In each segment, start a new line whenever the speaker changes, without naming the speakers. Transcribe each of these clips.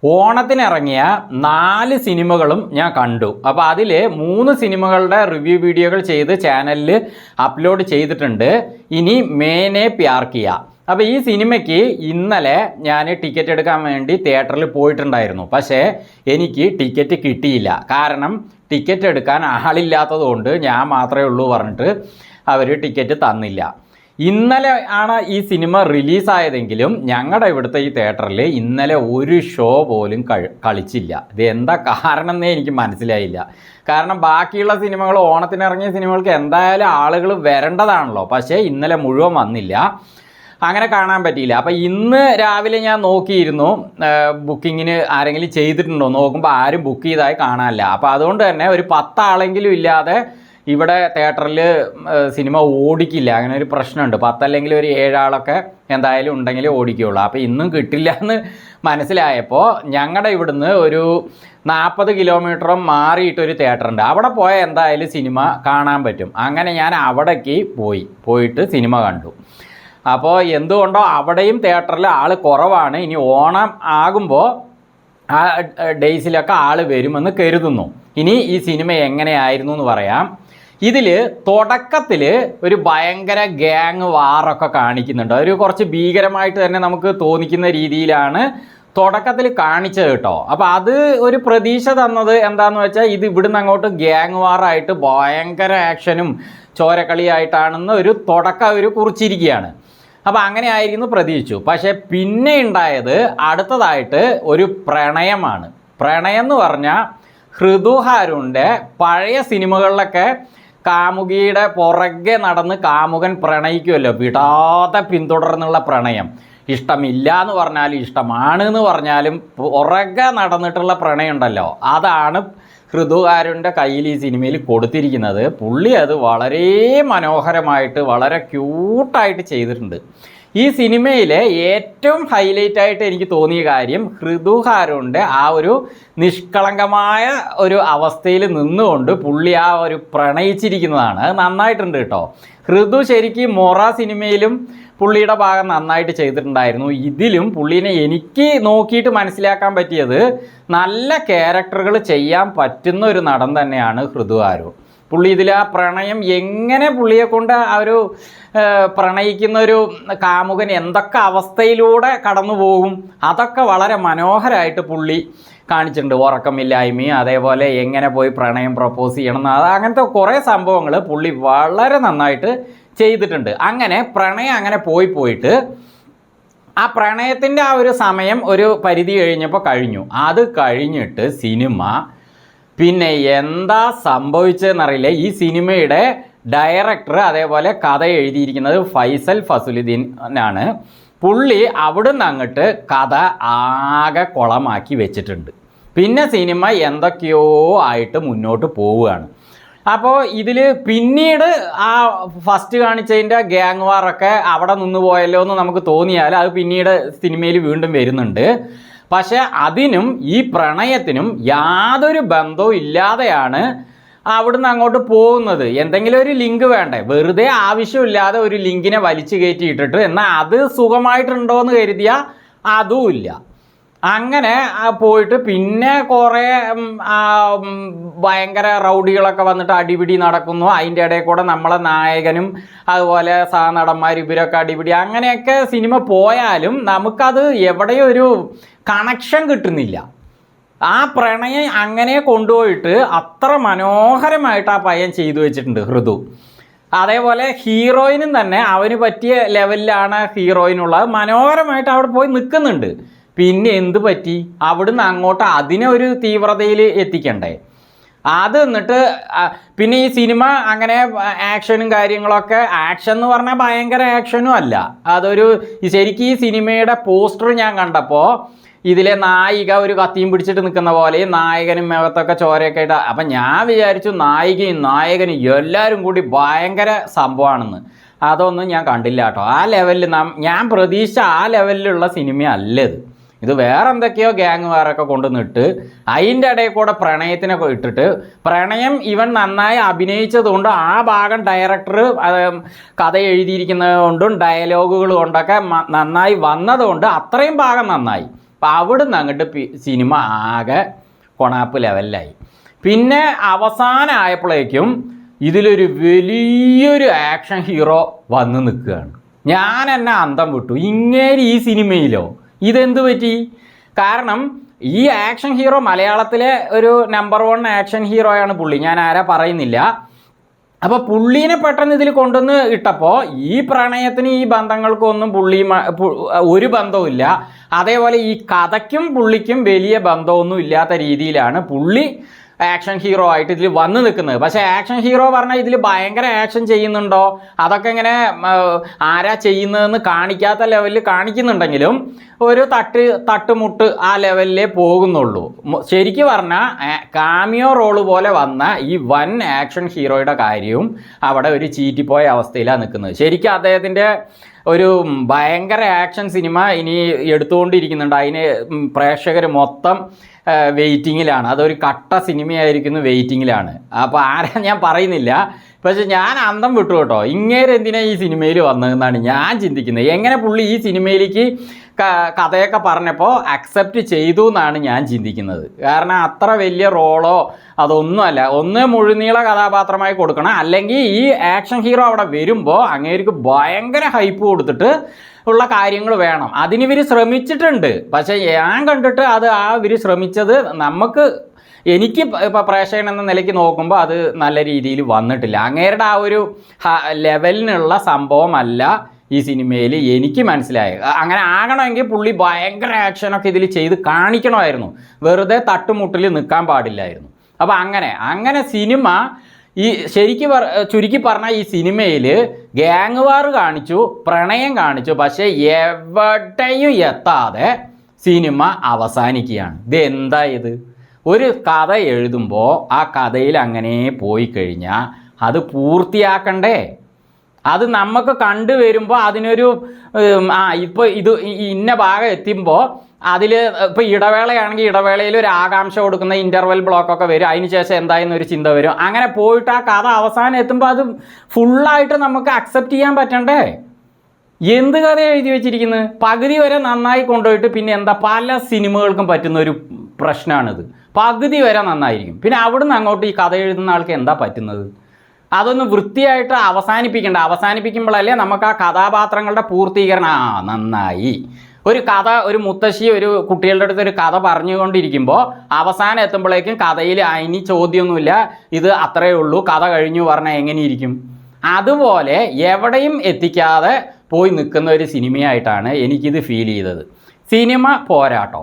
ഓണത്തിനിറങ്ങിയ 4 സിനിമകളും ഞാൻ കണ്ടു. അപ്പോൾ അതിൽ 3 സിനിമകളുടെ റിവ്യൂ വീഡിയോകൾ ചെയ്ത് ചാനലിൽ അപ്ലോഡ് ചെയ്തിട്ടുണ്ട്. ഇനി മേനെ പ്യാർ കിയ. അപ്പോൾ ഈ സിനിമയ്ക്ക് ഇന്നലെ ഞാൻ ടിക്കറ്റ് എടുക്കാൻ വേണ്ടി തിയേറ്ററിൽ പോയിട്ടുണ്ടായിരുന്നു. പക്ഷേ എനിക്ക് ടിക്കറ്റ് കിട്ടിയില്ല. കാരണം ടിക്കറ്റ് എടുക്കാൻ ആളില്ലാത്തത് കൊണ്ട് ഞാൻ മാത്രമേ ഉള്ളൂ പറഞ്ഞിട്ട് അവർ ടിക്കറ്റ് തന്നില്ല. ഇന്നലെ ആണ് ഈ സിനിമ റിലീസായതെങ്കിലും ഞങ്ങളുടെ ഇവിടുത്തെ ഈ തിയേറ്ററിൽ ഇന്നലെ ഒരു ഷോ പോലും കളിച്ചില്ല. ഇത് എന്താ കാരണം എന്നേ എനിക്ക് മനസ്സിലായില്ല. കാരണം ബാക്കിയുള്ള സിനിമകൾ, ഓണത്തിനിറങ്ങിയ സിനിമകൾക്ക് എന്തായാലും ആളുകൾ വരേണ്ടതാണല്ലോ. പക്ഷേ ഇന്നലെ മുഴുവൻ വന്നില്ല, അങ്ങനെ കാണാൻ പറ്റിയില്ല. അപ്പോൾ ഇന്ന് രാവിലെ ഞാൻ നോക്കിയിരുന്നു ബുക്കിങ്ങിന് ആരെങ്കിലും ചെയ്തിട്ടുണ്ടോ, നോക്കുമ്പോൾ ആരും ബുക്ക് ചെയ്തതായി കാണാനില്ല. അപ്പോൾ അതുകൊണ്ട് തന്നെ ഒരു 10 ആളെങ്കിലും ഇല്ലാതെ ഇവിടെ തിയേറ്ററിൽ സിനിമ ഓടിക്കില്ല. അങ്ങനെ ഒരു പ്രശ്നമുണ്ട്. 10 അല്ലെങ്കിൽ ഒരു 7 ആളൊക്കെ എന്തായാലും ഉണ്ടെങ്കിൽ ഓടിക്കുകയുള്ളൂ. അപ്പോൾ ഇന്നും കിട്ടില്ല എന്ന് മനസ്സിലായപ്പോൾ ഞങ്ങളുടെ ഇവിടുന്ന് ഒരു 40 കിലോമീറ്ററും മാറിയിട്ടൊരു തിയേറ്ററുണ്ട്. അവിടെ പോയാൽ എന്തായാലും സിനിമ കാണാൻ പറ്റും. അങ്ങനെ ഞാൻ അവിടേക്ക് പോയിട്ട് സിനിമ കണ്ടു. അപ്പോൾ എന്തുകൊണ്ടോ അവിടെയും തിയേറ്ററിൽ ആൾ കുറവാണ്. ഇനി ഓണം ആകുമ്പോൾ ആ ഡേയ്സിലൊക്കെ ആൾ വരുമെന്ന് കരുതുന്നു. ഇനി ഈ സിനിമ എങ്ങനെയായിരുന്നു എന്ന് പറയാം. ഇതിൽ തുടക്കത്തിൽ ഒരു ഭയങ്കര ഗ്യാങ് വാറൊക്കെ കാണിക്കുന്നുണ്ട്. ഒരു കുറച്ച് ഭീകരമായിട്ട് തന്നെ നമുക്ക് തോന്നിക്കുന്ന രീതിയിലാണ് തുടക്കത്തിൽ കാണിച്ചത് കേട്ടോ. അപ്പോൾ അത് ഒരു പ്രതീക്ഷ തന്നത് എന്താണെന്ന് വെച്ചാൽ ഇത് ഇവിടുന്ന് അങ്ങോട്ട് ഗ്യാങ് വാറായിട്ട് ഭയങ്കര ആക്ഷനും ചോരക്കളിയായിട്ടാണെന്ന് ഒരു തുടക്കം ഒരു കുറിച്ചിരിക്കുകയാണ്. അപ്പോൾ അങ്ങനെ ആയിരുന്നു പ്രതീക്ഷിച്ചു. പക്ഷേ പിന്നെ ഉണ്ടായത് അടുത്തതായിട്ട് ഒരു പ്രണയമാണ്. പ്രണയം എന്ന് പറഞ്ഞാൽ ഹൃദു ഹാരൂൻ്റെ പഴയ സിനിമകളിലൊക്കെ കാമുകിയുടെ പുറകെ നടന്ന് കാമുകൻ പ്രണയിക്കുമല്ലോ, വിടാതെ പിന്തുടർന്നുള്ള പ്രണയം. ഇഷ്ടമില്ല എന്ന് പറഞ്ഞാലും ഇഷ്ടമാണ് എന്ന് പറഞ്ഞാലും പുറകെ നടന്നിട്ടുള്ള പ്രണയം ഉണ്ടല്ലോ, അതാണ് ഹൃദു ഹാരൂൻ്റെ കയ്യിൽ ഈ സിനിമയിൽ കൊടുത്തിരിക്കുന്നത്. പുള്ളി അത് വളരെ മനോഹരമായിട്ട് വളരെ ക്യൂട്ടായിട്ട് ചെയ്തിട്ടുണ്ട്. ഈ സിനിമയിലെ ഏറ്റവും ഹൈലൈറ്റ് ആയിട്ട് എനിക്ക് തോന്നിയ കാര്യം ഹൃദു ഹാരൂൻ്റെ ആ ഒരു നിഷ്കളങ്കമായ ഒരു അവസ്ഥയിൽ നിന്നുകൊണ്ട് പുള്ളി ആ ഒരു പ്രണയിച്ചിരിക്കുന്നതാണ്. അത് നന്നായിട്ടുണ്ട് കേട്ടോ. ഹൃദു ശരിക്കും മൊറ സിനിമയിലും പുള്ളിയുടെ ഭാഗം നന്നായിട്ട് ചെയ്തിട്ടുണ്ടായിരുന്നു. ഇതിലും പുള്ളീനെ എനിക്ക് നോക്കിയിട്ട് മനസ്സിലാക്കാൻ പറ്റിയത് നല്ല ക്യാരക്ടറുകൾ ചെയ്യാൻ പറ്റുന്ന ഒരു നടൻ തന്നെയാണ് ഹൃദു ഹാരൂൺ. പുള്ളി ഇതിൽ ആ പ്രണയം എങ്ങനെ പുള്ളിയെ കൊണ്ട് ആ ഒരു പ്രണയിക്കുന്ന ഒരു കാമുകൻ എന്തൊക്കെ അവസ്ഥയിലൂടെ കടന്നു പോകും, അതൊക്കെ വളരെ മനോഹരമായിട്ട് പുള്ളി കാണിച്ചിട്ടുണ്ട്. ഉറക്കമില്ലായ്മയും അതേപോലെ എങ്ങനെ പോയി പ്രണയം പ്രപ്പോസ് ചെയ്യണം, അങ്ങനത്തെ കുറേ സംഭവങ്ങൾ പുള്ളി വളരെ നന്നായിട്ട് ചെയ്തിട്ടുണ്ട്. അങ്ങനെ പ്രണയം അങ്ങനെ പോയിട്ട് ആ പ്രണയത്തിൻ്റെ ആ ഒരു സമയം ഒരു പരിധി കഴിഞ്ഞപ്പോൾ കഴിഞ്ഞു. അത് കഴിഞ്ഞിട്ട് സിനിമ പിന്നെ എന്താ സംഭവിച്ചതെന്നറിയില്ല. ഈ സിനിമയുടെ ഡയറക്ടർ അതേപോലെ കഥ എഴുതിയിരിക്കുന്നത് ഫൈസൽ ഫസലുദ്ദീനാണ്. പുള്ളി അവിടുന്ന് അങ്ങോട്ട് കഥ ആകെ കുളമാക്കി വെച്ചിട്ടുണ്ട്. പിന്നെ സിനിമ എന്തൊക്കെയോ ആയിട്ട് മുന്നോട്ട് പോവുകയാണ്. അപ്പോൾ ഇതിൽ പിന്നീട് ആ ഫസ്റ്റ് കാണിച്ചതിൻ്റെ ഗ്യാങ് വാറൊക്കെ അവിടെ നിന്ന് പോയല്ലോ എന്ന് നമുക്ക് തോന്നിയാൽ അത് പിന്നീട് സിനിമയിൽ വീണ്ടും വരുന്നുണ്ട്. പക്ഷേ അതിനും ഈ പ്രണയത്തിനും യാതൊരു ബന്ധവും ഇല്ലാതെയാണ് അവിടുന്ന് അങ്ങോട്ട് പോകുന്നത്. എന്തെങ്കിലും ഒരു ലിങ്ക് വേണ്ടേ, വെറുതെ ആവശ്യമില്ലാതെ ഒരു ലിങ്കിനെ വലിച്ചു കയറ്റിയിട്ടിട്ട് എന്നാൽ അത് സുഖമായിട്ടുണ്ടോ എന്ന് കരുതിയാൽ അതുമില്ല. അങ്ങനെ പോയിട്ട് പിന്നെ കുറേ ഭയങ്കര റൗഡികളൊക്കെ വന്നിട്ട് അടിപിടി നടക്കുന്നു. അതിൻ്റെ ഇടയിൽ കൂടെ നമ്മളെ നായകനും അതുപോലെ സഹനടന്മാർ ഇവരൊക്കെ അടിപിടി, അങ്ങനെയൊക്കെ സിനിമ പോയാലും നമുക്കത് എവിടെയും ഒരു കണക്ഷൻ കിട്ടുന്നില്ല. ആ പ്രണയം അങ്ങനെ കൊണ്ടുപോയിട്ട് അത്ര മനോഹരമായിട്ട് ആ പയ്യൻ ചെയ്തു വെച്ചിട്ടുണ്ട് ഹൃദു. അതേപോലെ ഹീറോയിനും തന്നെ അവന് പറ്റിയ ലെവലിലാണ് ഹീറോയിനുള്ളത്, മനോഹരമായിട്ട് അവിടെ പോയി നിൽക്കുന്നുണ്ട്. പിന്നെ എന്ത് പറ്റി, അവിടുന്ന് അങ്ങോട്ട് അതിനെ ഒരു തീവ്രതയിൽ എത്തിക്കണ്ടേ. അത് എന്നിട്ട് പിന്നെ ഈ സിനിമ അങ്ങനെ ആക്ഷനും കാര്യങ്ങളൊക്കെ, ആക്ഷൻ എന്ന് പറഞ്ഞാൽ ഭയങ്കര ആക്ഷനും അല്ല, അതൊരു ശരിക്കും ഈ സിനിമയുടെ പോസ്റ്റർ ഞാൻ കണ്ടപ്പോൾ ഇതിലെ നായിക ഒരു കത്തിയും പിടിച്ചിട്ട് നിൽക്കുന്ന പോലെ നായകനും മേഘത്തൊക്കെ ചോരയൊക്കെ ഇട്ട. അപ്പം ഞാൻ വിചാരിച്ചു നായികയും നായകനും എല്ലാവരും കൂടി ഭയങ്കര സംഭവമാണെന്ന്. അതൊന്നും ഞാൻ കണ്ടില്ല കേട്ടോ. ആ ലെവലിൽ ഞാൻ പ്രതീക്ഷിച്ച ആ ലെവലിലുള്ള സിനിമ അല്ലത്. ഇത് വേറെ എന്തൊക്കെയോ ഗ്യാങ് വേറൊക്കെ കൊണ്ടുവന്നിട്ട് അതിൻ്റെ ഇടയിൽ കൂടെ പ്രണയത്തിനെ ഇട്ടിട്ട്, പ്രണയം ഇവൻ നന്നായി അഭിനയിച്ചതുകൊണ്ട് ആ ഭാഗം ഡയറക്ടർ കഥ എഴുതിയിരിക്കുന്നത് കൊണ്ടും ഡയലോഗുകൾ കൊണ്ടൊക്കെ നന്നായി വന്നതുകൊണ്ട് അത്രയും ഭാഗം നന്നായി. അപ്പോൾ അവിടുന്ന് അങ്ങോട്ട് സിനിമ ആകെ കൊണാപ്പ് ലെവലിലായി. പിന്നെ അവസാനമായപ്പോഴേക്കും ഇതിലൊരു വലിയൊരു ആക്ഷൻ ഹീറോ വന്ന് നിൽക്കുകയാണ്. ഞാൻ എന്നെ അന്തം വിട്ടു. ഇങ്ങനെ ഈ സിനിമയിലോ ഇതെന്ത് പറ്റി? കാരണം ഈ ആക്ഷൻ ഹീറോ മലയാളത്തിലെ ഒരു നമ്പർ 1 ആക്ഷൻ ഹീറോയാണ് പുള്ളി, ഞാൻ ആരാ പറയുന്നില്ല. അപ്പോൾ പുള്ളീനെ പെട്ടെന്ന് ഇതിൽ കൊണ്ടുവന്ന് ഇട്ടപ്പോൾ ഈ പ്രണയത്തിന് ഈ ബന്ധങ്ങൾക്കൊന്നും ഒരു ബന്ധവുമില്ല. അതേപോലെ ഈ കഥയ്ക്കും പുള്ളിക്കും വലിയ ബന്ധമൊന്നും ഇല്ലാത്ത രീതിയിലാണ് പുള്ളി ആക്ഷൻ ഹീറോ ആയിട്ട് ഇതിൽ വന്ന് നിൽക്കുന്നത്. പക്ഷേ ആക്ഷൻ ഹീറോ പറഞ്ഞാൽ ഇതിൽ ഭയങ്കര ആക്ഷൻ ചെയ്യുന്നുണ്ടോ, അതൊക്കെ ഇങ്ങനെ ആരാ ചെയ്യുന്നതെന്ന് കാണിക്കാത്ത ലെവലിൽ കാണിക്കുന്നുണ്ടെങ്കിലും ഒരു തട്ടുമുട്ട് ആ ലെവലിലേ പോകുന്നുള്ളൂ. ശരിക്കും പറഞ്ഞാൽ കാമിയോ റോള് പോലെ വന്ന ഈ വൻ ആക്ഷൻ ഹീറോയുടെ കാര്യവും അവിടെ ഒരു ചീറ്റിപ്പോയ അവസ്ഥയിലാണ് നിൽക്കുന്നത്. ശരിക്കും അദ്ദേഹത്തിൻ്റെ ഒരു ഭയങ്കര ആക്ഷൻ സിനിമ ഇനി എടുത്തുകൊണ്ടിരിക്കുന്നുണ്ട്. അതിന് പ്രേക്ഷകർ മൊത്തം വെയിറ്റിങ്ങിലാണ്. അതൊരു കട്ട സിനിമയായിരിക്കുന്നു, വെയിറ്റിങ്ങിലാണ്. അപ്പോൾ ആരാ ഞാൻ പറയുന്നില്ല. പക്ഷെ ഞാൻ അന്തം വിട്ടു കേട്ടോ. ഇങ്ങേര് എന്തിനാ ഈ സിനിമയിൽ വന്നതെന്നാണ് ഞാൻ ചിന്തിക്കുന്നത്. എങ്ങനെ പുള്ളി ഈ സിനിമയിലേക്ക് കഥയൊക്കെ പറഞ്ഞപ്പോൾ അക്സെപ്റ്റ് ചെയ്തു എന്നാണ് ഞാൻ ചിന്തിക്കുന്നത്. കാരണം അത്ര വലിയ റോളോ അതൊന്നുമല്ല. ഒന്ന് മുഴുനീള കഥാപാത്രമായി കൊടുക്കണം, അല്ലെങ്കിൽ ഈ ആക്ഷൻ ഹീറോ അവിടെ വരുമ്പോൾ അങ്ങേർക്ക് ഭയങ്കര ഹൈപ്പ് കൊടുത്തിട്ട് ഉള്ള കാര്യങ്ങൾ വേണം. അതിനിവർ ശ്രമിച്ചിട്ടുണ്ട്. പക്ഷേ ഞാൻ കണ്ടിട്ട് ഇവർ ശ്രമിച്ചത് എനിക്ക് ഇപ്പോൾ പ്രേക്ഷകൻ എന്ന നിലയ്ക്ക് നോക്കുമ്പോൾ അത് നല്ല രീതിയിൽ വന്നിട്ടില്ല. അങ്ങേരുടെ ആ ഒരു ലെവലിനുള്ള സംഭവമല്ല ഈ സിനിമയിൽ എനിക്ക് മനസ്സിലായത്. അങ്ങനെ ആകണമെങ്കിൽ പുള്ളി ഭയങ്കര ആക്ഷനൊക്കെ ഇതിൽ ചെയ്ത് കാണിക്കണമായിരുന്നു, വെറുതെ തട്ടുമുട്ടിൽ നിൽക്കാൻ പാടില്ലായിരുന്നു. അപ്പോൾ അങ്ങനെ സിനിമ ചുരുക്കി പറഞ്ഞാൽ ഈ സിനിമയിൽ ഗ്യാങ് വാർ കാണിച്ചു, പ്രണയം കാണിച്ചു, പക്ഷേ എവിടെയും എത്താതെ സിനിമ അവസാനിക്കുകയാണ്. ഇതെന്താ ഇത്? ഒരു കഥ എഴുതുമ്പോൾ ആ കഥയിൽ അങ്ങനെ പോയി കഴിഞ്ഞാൽ അത് പൂർത്തിയാക്കണ്ടേ? അത് നമുക്ക് കണ്ടുവരുമ്പോൾ അതിനൊരു ഇപ്പോൾ ഇന്ന ഭാഗം എത്തുമ്പോൾ അതിൽ ഇപ്പോൾ ഇടവേളയാണെങ്കിൽ ഇടവേളയിൽ ഒരു ആകാംക്ഷ കൊടുക്കുന്ന ഇൻ്റർവെൽ ബ്ലോക്കൊക്കെ വരും. അതിനുശേഷം എന്തായെന്നൊരു ചിന്ത വരും. അങ്ങനെ പോയിട്ട് ആ കഥ അവസാനം എത്തുമ്പോൾ അത് ഫുള്ളായിട്ട് നമുക്ക് അക്സെപ്റ്റ് ചെയ്യാൻ പറ്റണ്ടേ? എന്ത് കഥ എഴുതി വെച്ചിരിക്കുന്നത്? പകുതി വരെ നന്നായി കൊണ്ടുപോയിട്ട് പിന്നെ എന്താ, പല സിനിമകൾക്കും പറ്റുന്ന ഒരു പ്രശ്നമാണിത്. പകുതി വരെ നന്നായിരിക്കും, പിന്നെ അവിടുന്ന് അങ്ങോട്ട് ഈ കഥ എഴുതുന്ന ആൾക്ക് എന്താ പറ്റുന്നത്? അതൊന്ന് വൃത്തിയായിട്ട് അവസാനിപ്പിക്കുമ്പോഴല്ലേ നമുക്ക് ആ കഥാപാത്രങ്ങളുടെ പൂർത്തീകരണം നന്നായി. ഒരു കഥ, ഒരു മുത്തശ്ശി ഒരു കുട്ടികളുടെ അടുത്ത് ഒരു കഥ പറഞ്ഞുകൊണ്ടിരിക്കുമ്പോൾ അവസാനം എത്തുമ്പോഴേക്കും കഥയിൽ അതിന് ചോദ്യമൊന്നുമില്ല, ഇത് അത്രയേ ഉള്ളൂ, കഥ കഴിഞ്ഞു പറഞ്ഞാൽ എങ്ങനെയിരിക്കും? അതുപോലെ എവിടെയും എത്തിക്കാതെ പോയി നിൽക്കുന്ന ഒരു സിനിമയായിട്ടാണ് എനിക്കിത് ഫീൽ ചെയ്തത്. സിനിമ പോരാട്ടോ.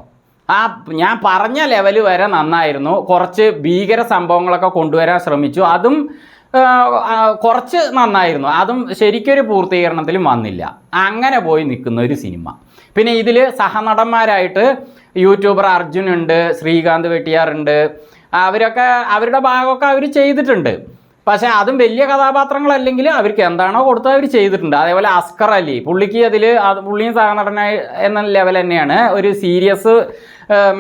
ഞാൻ പറഞ്ഞ ലെവൽ വരെ നന്നായിരുന്നു. കുറച്ച് ഭീകര സംഭവങ്ങളൊക്കെ കൊണ്ടുവരാൻ ശ്രമിച്ചു, അതും കുറച്ച് നന്നായിരുന്നു. അതും ശരിക്കൊരു പൂർത്തീകരണത്തിലും വന്നില്ല. അങ്ങനെ പോയി നിൽക്കുന്ന ഒരു സിനിമ. പിന്നെ ഇതിൽ സഹനടന്മാരായിട്ട് യൂട്യൂബർ അർജുൻ ഉണ്ട്, ശ്രീകാന്ത് വെട്ടിയാറുണ്ട്. അവരൊക്കെ അവരുടെ ഭാഗമൊക്കെ അവർ ചെയ്തിട്ടുണ്ട്. പക്ഷേ അതും വലിയ കഥാപാത്രങ്ങളല്ലെങ്കിൽ അവർക്ക് എന്താണോ കൊടുത്തത് അവർ ചെയ്തിട്ടുണ്ട്. അതേപോലെ അസ്കർ അലി, പുള്ളിക്ക് പുള്ളിയും സഹനടനായി എന്ന ലെവൽ തന്നെയാണ്. ഒരു സീരിയസ്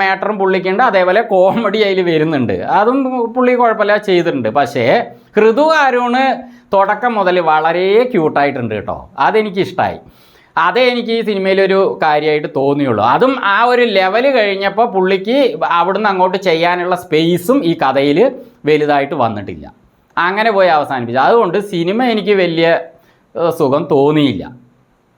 മാറ്ററും പുള്ളിക്കുണ്ട്, അതേപോലെ കോമഡി അതിൽ വരുന്നുണ്ട്, അതും പുള്ളി കുഴപ്പമില്ല ചെയ്തിട്ടുണ്ട്. പക്ഷേ ഋതു കാരൂണ് തുടക്കം മുതൽ വളരെ ക്യൂട്ടായിട്ടുണ്ട് കേട്ടോ. അതെനിക്കിഷ്ടമായി. അതേ എനിക്ക് ഈ സിനിമയിലൊരു കാര്യമായിട്ട് തോന്നിയുള്ളൂ. അതും ആ ഒരു ലെവൽ കഴിഞ്ഞപ്പോൾ പുള്ളിക്ക് അവിടുന്ന് അങ്ങോട്ട് ചെയ്യാനുള്ള സ്പേസും ഈ കഥയിൽ വലുതായിട്ട് വന്നിട്ടില്ല. അങ്ങനെ പോയി അവസാനിപ്പിച്ചു. അതുകൊണ്ട് സിനിമ എനിക്ക് വലിയ സുഖം തോന്നിയില്ല.